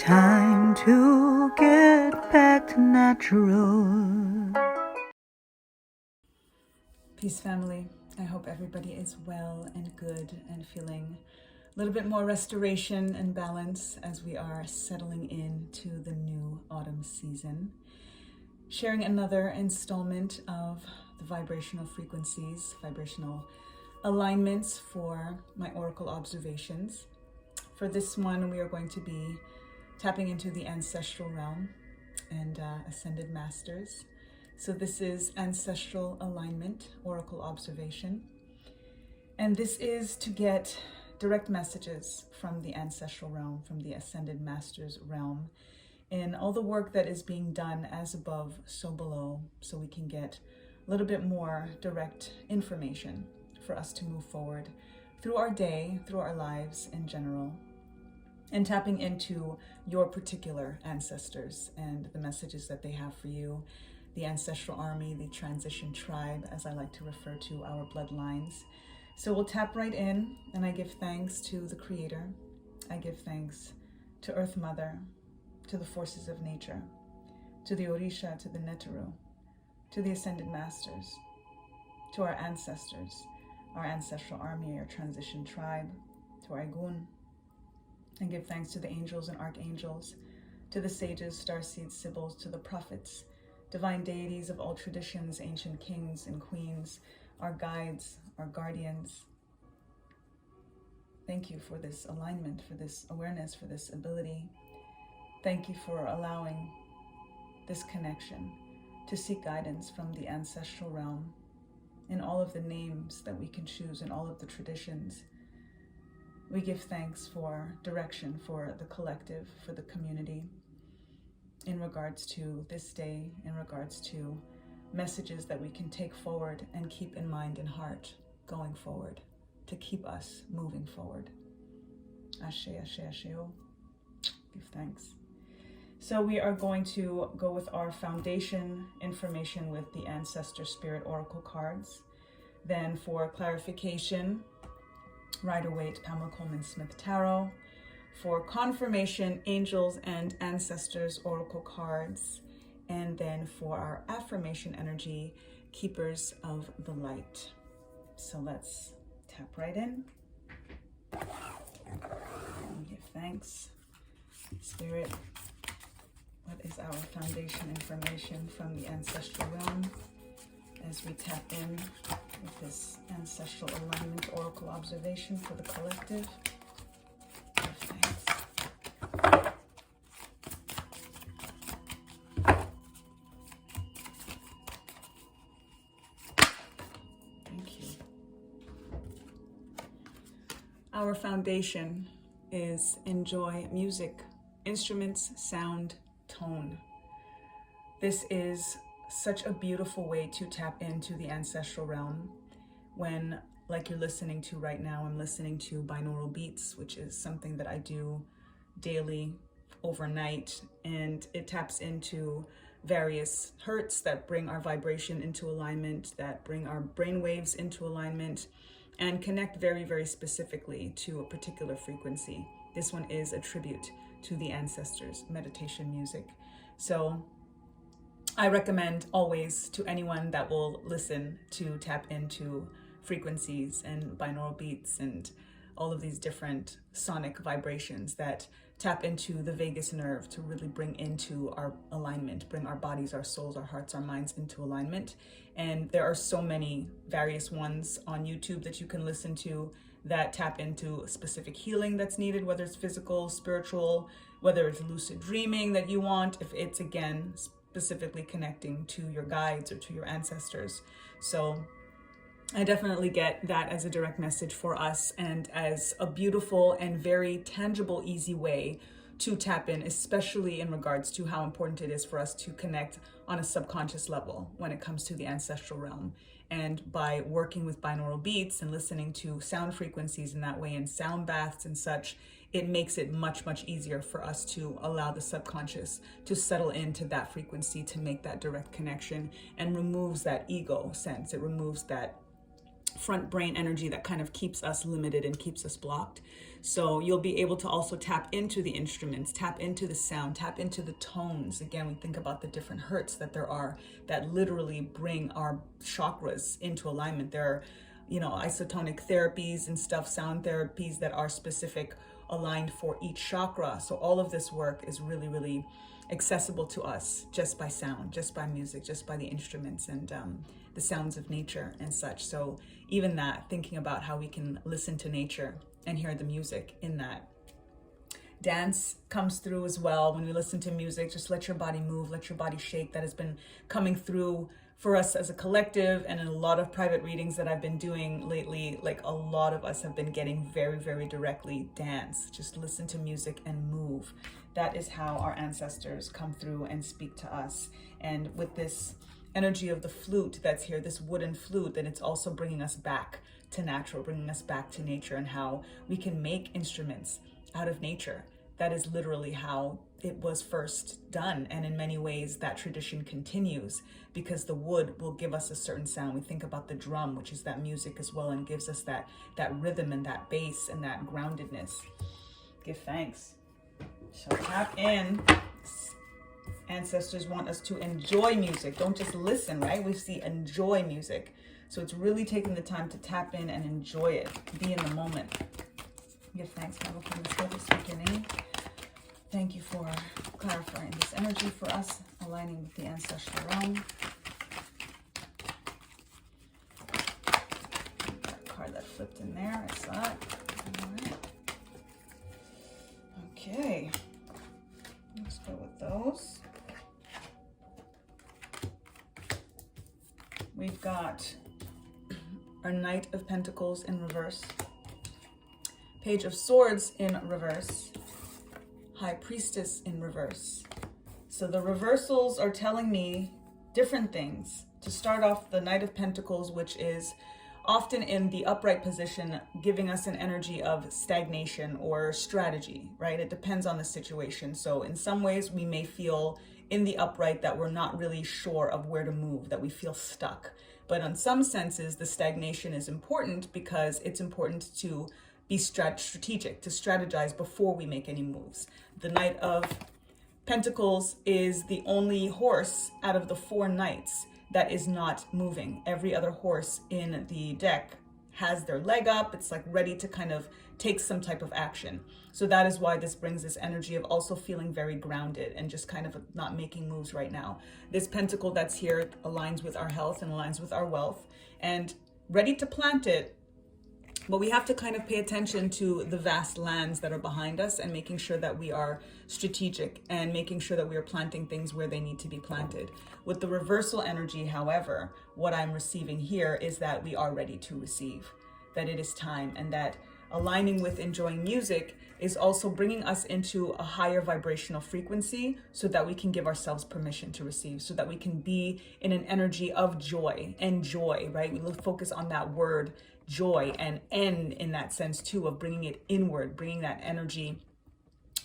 Time to get back to natural. Peace, family. I hope everybody is well and good and feeling a little bit more restoration and balance as we are settling into the new autumn season. Sharing another installment of the vibrational frequencies, vibrational alignments for my oracle observations. For this one, we are going to be tapping into the ancestral realm and ascended masters. So this is Ancestral Alignment Oracle Observation. And this is to get direct messages from the ancestral realm, from the ascended masters realm, in all the work that is being done as above, so below, so we can get a little bit more direct information for us to move forward through our day, through our lives in general, and tapping into your particular ancestors and the messages that they have for you, the Ancestral Army, the transition tribe, as I like to refer to our bloodlines. So we'll tap right in, and I give thanks to the Creator. I give thanks to Earth Mother, to the forces of nature, to the Orisha, to the Neteru, to the Ascended Masters, to our ancestors, our Ancestral Army, our transition tribe, to our Igun, and give thanks to the angels and archangels, to the sages, starseeds, sibyls, to the prophets, divine deities of all traditions, ancient kings and queens, our guides, our guardians. Thank you for this alignment, for this awareness, for this ability. Thank you for allowing this connection to seek guidance from the ancestral realm in all of the names that we can choose, in all of the traditions. We give thanks for direction for the collective, for the community, in regards to this day, in regards to messages that we can take forward and keep in mind and heart going forward, to keep us moving forward. Ashe, ashe, asheo. Give thanks. So we are going to go with our foundation information with the Ancestor Spirit Oracle cards. Then for clarification, Rider-Waite Pamela Coleman Smith Tarot. For confirmation, Angels and Ancestors Oracle cards. And then for our affirmation energy, Keepers of the Light. So let's tap right in. And give thanks. Spirit, what is our foundation information from the ancestral realm as we tap in with this Ancestral Alignment Oracle Observation for the collective? Give thanks. Thank you. Our foundation is enjoy music, instruments, sound, tone. This is such a beautiful way to tap into the ancestral realm when, like you're listening to right now, I'm listening to binaural beats, which is something that I do daily, overnight, and it taps into various hertz that bring our vibration into alignment, that bring our brain waves into alignment, and connect very, very specifically to a particular frequency. This one is a tribute to the ancestors, meditation music. So I recommend always to anyone that will listen to tap into frequencies and binaural beats and all of these different sonic vibrations that tap into the vagus nerve to really bring into our alignment, bring our bodies, our souls, our hearts, our minds into alignment. And there are so many various ones on YouTube that you can listen to that tap into specific healing that's needed, whether it's physical, spiritual, whether it's lucid dreaming that you want, if it's, again, specifically connecting to your guides or to your ancestors. So I definitely get that as a direct message for us and as a beautiful and very tangible, easy way to tap in, especially in regards to how important it is for us to connect on a subconscious level when it comes to the ancestral realm. And by working with binaural beats and listening to sound frequencies in that way, and sound baths and such, it makes it much, much easier for us to allow the subconscious to settle into that frequency, to make that direct connection, and removes that ego sense. It removes that front brain energy that kind of keeps us limited and keeps us blocked. So you'll be able to also tap into the instruments, tap into the sound, tap into the tones. Again, we think about the different hertz that there are that literally bring our chakras into alignment. There are, isotonic therapies and stuff, sound therapies that are specific, aligned for each chakra. So all of this work is really, really accessible to us just by sound, just by music, just by the instruments and the sounds of nature and such. So even that, thinking about how we can listen to nature and hear the music in that. Dance comes through as well. When we listen to music, just let your body move, let your body shake. That has been coming through for us as a collective, and in a lot of private readings that I've been doing lately, like a lot of us have been getting very, very directly dance. Just listen to music and move. That is how our ancestors come through and speak to us. And with this energy of the flute that's here, this wooden flute, then it's also bringing us back to natural, bringing us back to nature, and how we can make instruments out of nature. That is literally how it was first done. And in many ways, that tradition continues because the wood will give us a certain sound. We think about the drum, which is that music as well, and gives us that rhythm and that bass and that groundedness. Give thanks. So tap in. Ancestors want us to enjoy music. Don't just listen, right? We see enjoy music. So it's really taking the time to tap in and enjoy it. Be in the moment. Give thanks, God, for this focus beginning. Thank you for clarifying this energy for us, aligning with the ancestral realm. That card that flipped in there, I saw it. All right. Okay, let's go with those. We've got our Knight of Pentacles in reverse, Page of Swords in reverse, High Priestess in reverse. So the reversals are telling me different things. To start off, the Knight of Pentacles, which is often in the upright position, giving us an energy of stagnation or strategy, right? It depends on the situation. So in some ways, we may feel in the upright that we're not really sure of where to move, that we feel stuck. But in some senses, the stagnation is important because it's important to be strategic, to strategize before we make any moves. The Knight of Pentacles is the only horse out of the 4 knights that is not moving. Every other horse in the deck has their leg up. It's like ready to kind of take some type of action. So that is why this brings this energy of also feeling very grounded and just kind of not making moves right now. This pentacle that's here aligns with our health and aligns with our wealth and ready to plant it. But we have to kind of pay attention to the vast lands that are behind us and making sure that we are strategic and making sure that we are planting things where they need to be planted. With the reversal energy, however, what I'm receiving here is that we are ready to receive, that it is time, and that aligning with enjoying music is also bringing us into a higher vibrational frequency so that we can give ourselves permission to receive, so that we can be in an energy of joy and joy, right? We focus on that word joy and end in that sense too, of bringing it inward, bringing that energy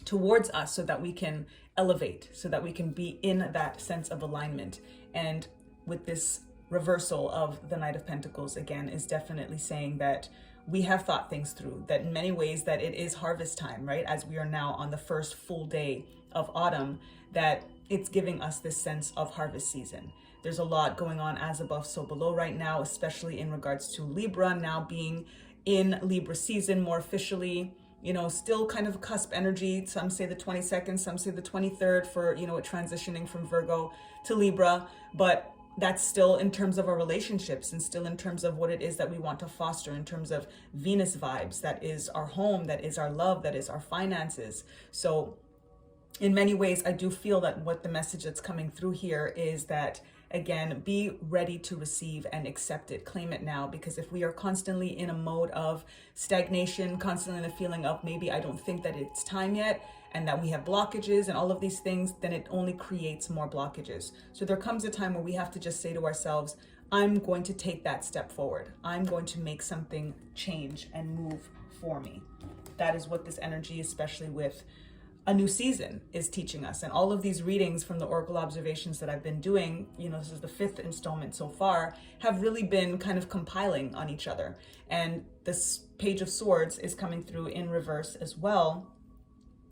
towards us so that we can elevate, so that we can be in that sense of alignment. And with this reversal of the Knight of Pentacles, again, is definitely saying that we have thought things through, that in many ways that it is harvest time, right? As we are now on the first full day of autumn, that it's giving us this sense of harvest season. There's a lot going on as above, so below right now, especially in regards to Libra now being in Libra season more officially, still kind of cusp energy. Some say the 22nd, some say the 23rd for, it transitioning from Virgo to Libra, but that's still in terms of our relationships and still in terms of what it is that we want to foster in terms of Venus vibes. That is our home, that is our love, that is our finances. So in many ways, I do feel that what the message that's coming through here is that, again, be ready to receive and accept it, claim it now, because if we are constantly in a mode of stagnation, constantly in a feeling of maybe I don't think that it's time yet, and that we have blockages and all of these things, then it only creates more blockages. So there comes a time where we have to just say to ourselves, I'm going to take that step forward. I'm going to make something change and move for me. That is what this energy, especially with a new season is teaching us. And all of these readings from the Oracle Observations that I've been doing, this is the 5th installment so far, have really been kind of compiling on each other. And this Page of Swords is coming through in reverse as well.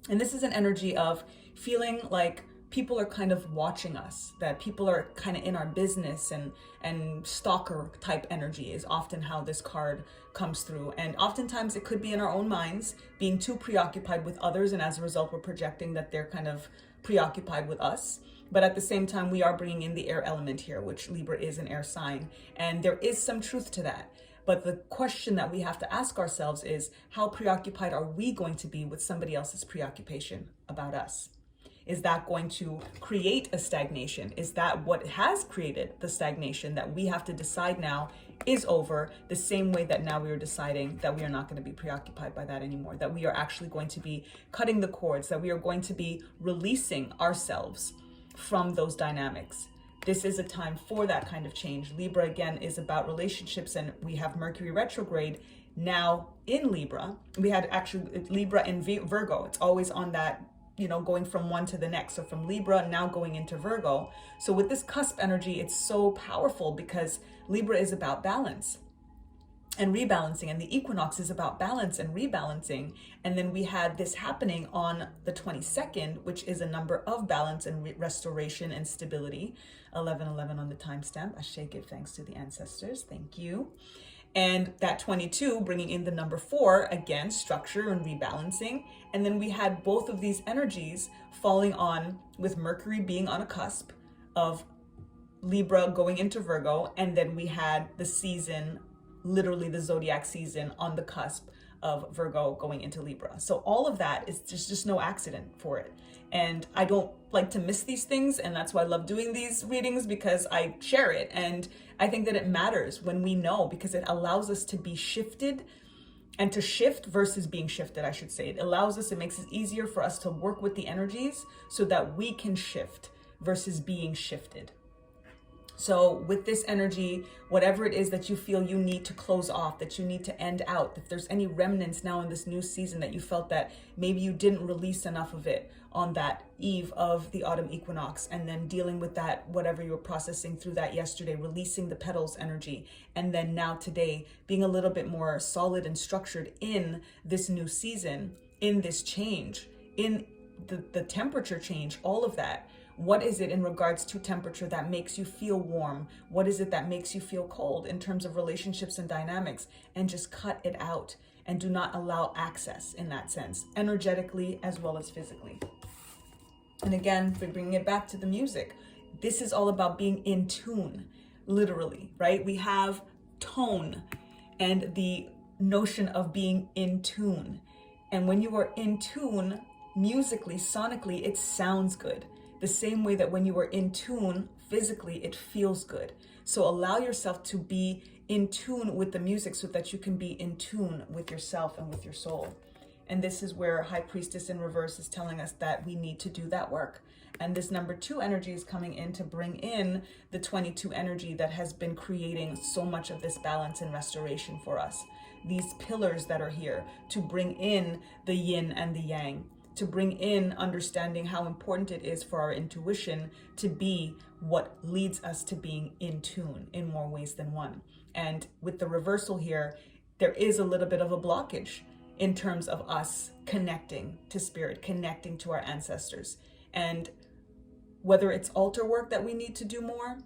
And this is an energy of feeling like people are kind of watching us, that people are kind of in our business, and stalker type energy is often how this card comes through. And oftentimes it could be in our own minds, being too preoccupied with others, and as a result we're projecting that they're kind of preoccupied with us. But at the same time, we are bringing in the air element here, which Libra is an air sign, and there is some truth to that. But the question that we have to ask ourselves is, how preoccupied are we going to be with somebody else's preoccupation about us? Is that going to create a stagnation? Is that what has created the stagnation that we have to decide now is over, the same way that now we are deciding that we are not going to be preoccupied by that anymore, that we are actually going to be cutting the cords, that we are going to be releasing ourselves from those dynamics? This is a time for that kind of change. Libra, again, is about relationships, and we have Mercury retrograde now in Libra. We had actually Libra in Virgo. It's always on that, going from one to the next. So from Libra now going into Virgo. So with this cusp energy, it's so powerful because Libra is about balance and rebalancing, and the equinox is about balance and rebalancing. And then we had this happening on the 22nd, which is a number of balance and restoration and stability. 1111 on the timestamp. I shake it thanks to the ancestors. Thank you. And that 22 bringing in the number 4, again, structure and rebalancing. And then we had both of these energies falling on, with Mercury being on a cusp of Libra going into Virgo. And then we had the season, literally the zodiac season, on the cusp of Virgo going into Libra. So all of that is just no accident for it. And I don't like to miss these things, and that's why I love doing these readings, because I share it. And I think that it matters when we know, because it allows us to be shifted, and to shift versus being shifted, I should say. It allows us, it makes it easier for us to work with the energies so that we can shift versus being shifted. So with this energy, whatever it is that you feel you need to close off, that you need to end out, if there's any remnants now in this new season that you felt that maybe you didn't release enough of it on that eve of the autumn equinox, and then dealing with that, whatever you were processing through that yesterday, releasing the petals energy, and then now today being a little bit more solid and structured in this new season, in this change, in the temperature change, all of that. What is it in regards to temperature that makes you feel warm? What is it that makes you feel cold in terms of relationships and dynamics? And just cut it out and do not allow access in that sense, energetically as well as physically. And again, we're bringing it back to the music. This is all about being in tune, literally, right? We have tone and the notion of being in tune. And when you are in tune, musically, sonically, it sounds good. The same way that when you are in tune physically, it feels good. So allow yourself to be in tune with the music so that you can be in tune with yourself and with your soul. And this is where High Priestess in reverse is telling us that we need to do that work. And this number 2 energy is coming in to bring in the 22 energy that has been creating so much of this balance and restoration for us. These pillars that are here to bring in the yin and the yang, to bring in understanding how important it is for our intuition to be what leads us to being in tune in more ways than one. And with the reversal here, there is a little bit of a blockage in terms of us connecting to spirit, connecting to our ancestors. And whether it's altar work that we need to do more,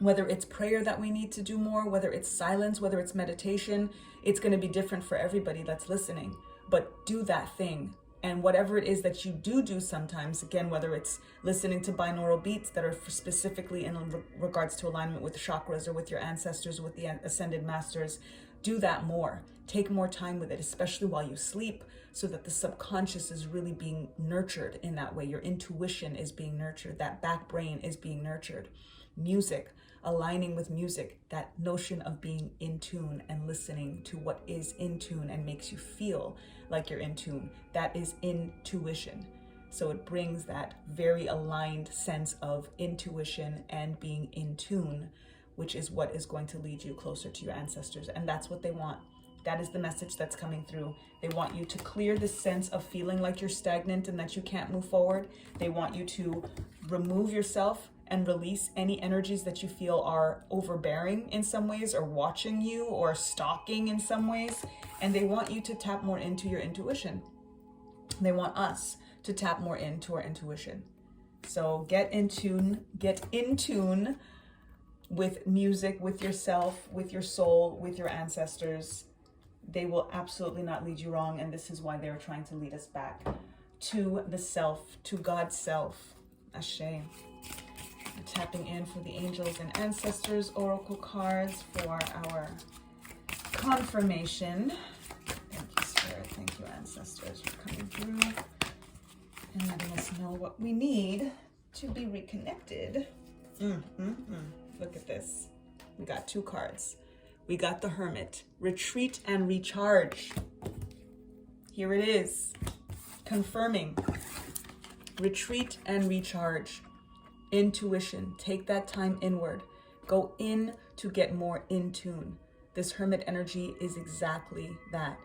whether it's prayer that we need to do more, whether it's silence, whether it's meditation, it's going to be different for everybody that's listening. But do that thing. And whatever it is that you do sometimes, again, whether it's listening to binaural beats that are specifically in regards to alignment with the chakras or with your ancestors, with the ascended masters, do that more. Take more time with it, especially while you sleep, so that the subconscious is really being nurtured in that way. Your intuition is being nurtured. That back brain is being nurtured. Music, aligning with music, that notion of being in tune and listening to what is in tune and makes you feel like you're in tune, that is intuition. So it brings that very aligned sense of intuition and being in tune, which is what is going to lead you closer to your ancestors. And that's what they want. That is the message that's coming through. They want you to clear the sense of feeling like you're stagnant and that you can't move forward. They want you to remove yourself and release any energies that you feel are overbearing in some ways, or watching you, or stalking in some ways. And they want you to tap more into your intuition. They want us to tap more into our intuition. So get in tune with music, with yourself, with your soul, with your ancestors. They will absolutely not lead you wrong. And this is why they're trying to lead us back to the self, to God's self. Ashe. We're tapping in for the angels and ancestors oracle cards for our confirmation. Thank you, Spirit. Thank you, ancestors, for coming through and letting us know what we need to be reconnected. Look at this. We got 2 cards. We got the Hermit, retreat and recharge. Here it is, confirming retreat and recharge. Intuition, take that time inward. Go in to get more in tune. This Hermit energy is exactly that.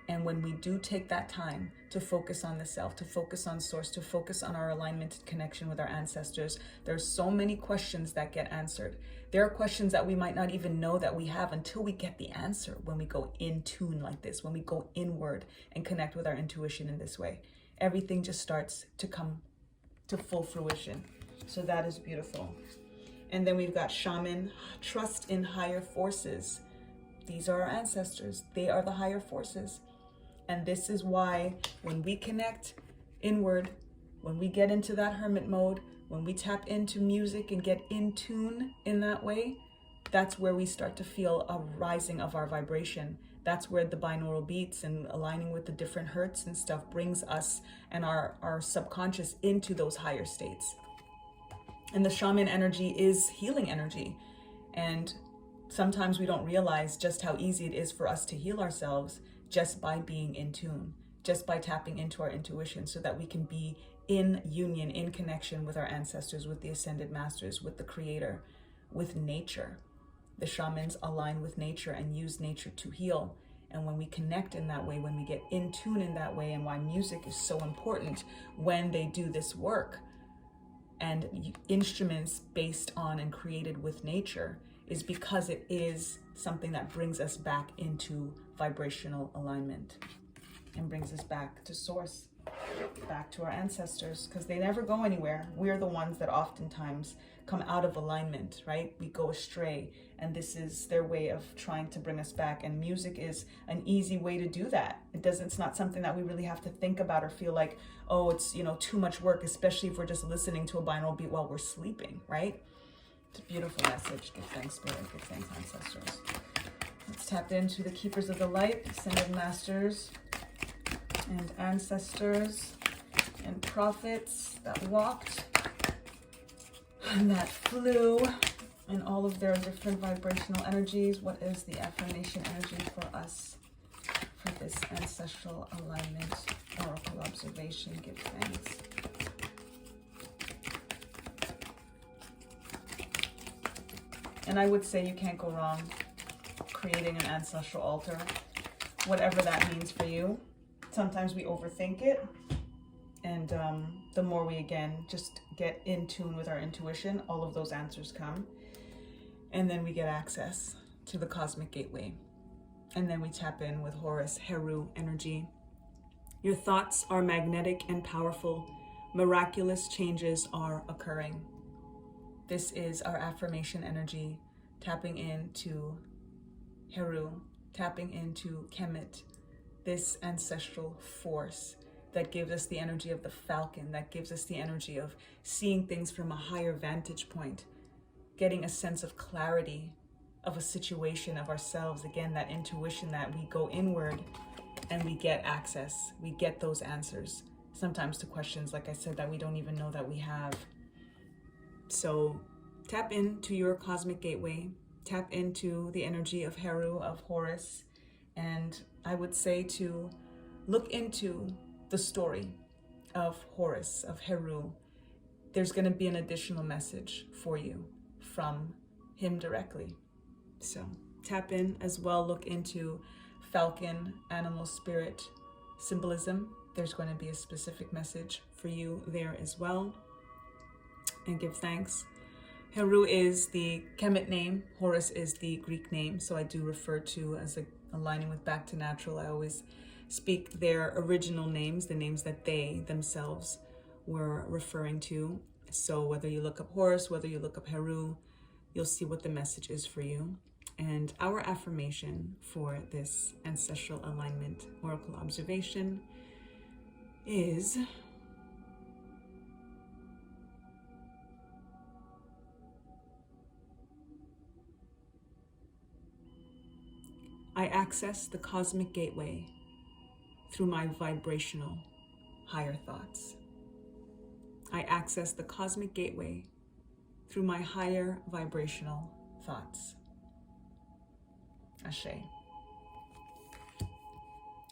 And when we do take that time to focus on the self, to focus on source, to focus on our alignment and connection with our ancestors, there's so many questions that get answered. There are questions that we might not even know that we have until we get the answer when we go in tune like this, when we go inward and connect with our intuition in this way. Everything just starts to come to full fruition. So that is beautiful. And then we've got Shaman, trust in higher forces. These are our ancestors. They are the higher forces. And this is why when we connect inward, when we get into that hermit mode, when we tap into music and get in tune in that way, that's where we start to feel a rising of our vibration. That's where the binaural beats and aligning with the different hertz and stuff brings us and our subconscious into those higher states. And the shaman energy is healing energy. And sometimes we don't realize just how easy it is for us to heal ourselves just by being in tune, just by tapping into our intuition, so that we can be in union, in connection with our ancestors, with the ascended masters, with the creator, with nature. The shamans align with nature and use nature to heal. And when we connect in that way, when we get in tune in that way, and why music is so important when they do this work, and instruments based on and created with nature, is because it is something that brings us back into vibrational alignment and brings us back to source, back to our ancestors, because they never go anywhere. We're the ones that oftentimes come out of alignment, right? We go astray, and this is their way of trying to bring us back. And music is an easy way to do that. It's not something that we really have to think about or feel like, oh, it's, too much work, especially if we're just listening to a binaural beat while we're sleeping, right? It's a beautiful message. Give thanks, Spirit. Give thanks, ancestors. Let's tap into the keepers of the light, ascended masters and ancestors and prophets that walked and that flew, and all of their different vibrational energies. What is the affirmation energy for us for this Ancestral Alignment Oracle Observation? Give thanks. And I would say you can't go wrong creating an ancestral altar, whatever that means for you. Sometimes we overthink it, and the more we, again, just get in tune with our intuition, all of those answers come, and then we get access to the cosmic gateway, and then we tap in with Horus, Heru energy. Your thoughts are magnetic and powerful. Miraculous changes are occurring. This is our affirmation energy, tapping into Heru, tapping into Kemet, this ancestral force that gives us the energy of the falcon, that gives us the energy of seeing things from a higher vantage point, getting a sense of clarity of a situation, of ourselves. Again, that intuition that we go inward and we get access, we get those answers, sometimes to questions, like I said, that we don't even know that we have. So tap into your cosmic gateway, tap into the energy of Heru, of Horus, and I would say to look into the story of Horus, of Heru. There's going to be an additional message for you from him directly. So tap in as well, look into falcon animal spirit symbolism, there's going to be a specific message for you there as well. And give thanks. Heru is the Kemet name, Horus is the Greek name, so I do refer to as aligning with back to natural. I always speak their original names, the names that they themselves were referring to. So whether you look up Horus, whether you look up Heru, you'll see what the message is for you. And our affirmation for this Ancestral Alignment Oracle Observation is: I access the cosmic gateway through my vibrational higher thoughts. I access the cosmic gateway through my higher vibrational thoughts. Ashe.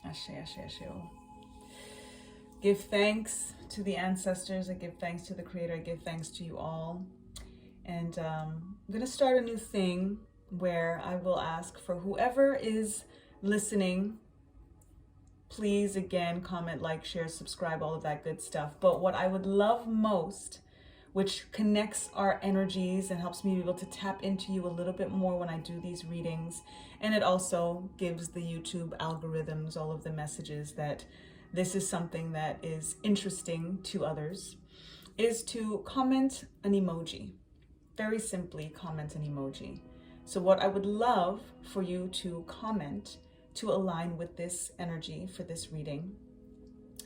Ashe, ashe, ashe. Give thanks to the ancestors. I give thanks to the Creator. I give thanks to you all. And I'm going to start a new thing where I will ask for whoever is listening, please again comment, like, share, subscribe, all of that good stuff. But what I would love most, which connects our energies and helps me be able to tap into you a little bit more when I do these readings, and it also gives the YouTube algorithms all of the messages that this is something that is interesting to others, is to comment an emoji. Very simply, comment an emoji. So what I would love for you to comment to align with this energy for this reading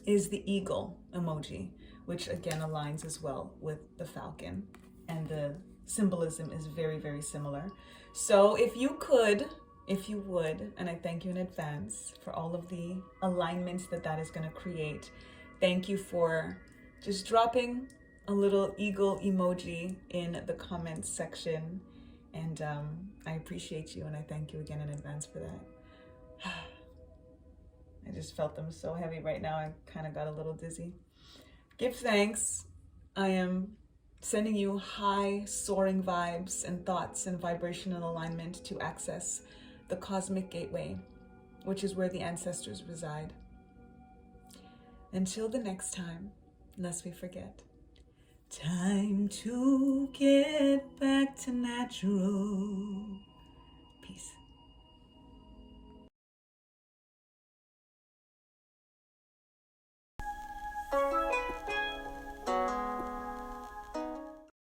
is the eagle emoji, which again aligns as well with the falcon, and the symbolism is very, very similar. So if you would, and I thank you in advance for all of the alignments that is going to create. Thank you for just dropping a little eagle emoji in the comments section. And I appreciate you, and I thank you again in advance for that. I just felt them so heavy right now. I kind of got a little dizzy. Give thanks. I am sending you high soaring vibes and thoughts and vibrational alignment to access the cosmic gateway, which is where the ancestors reside. Until the next time, lest we forget. Time to get back to natural.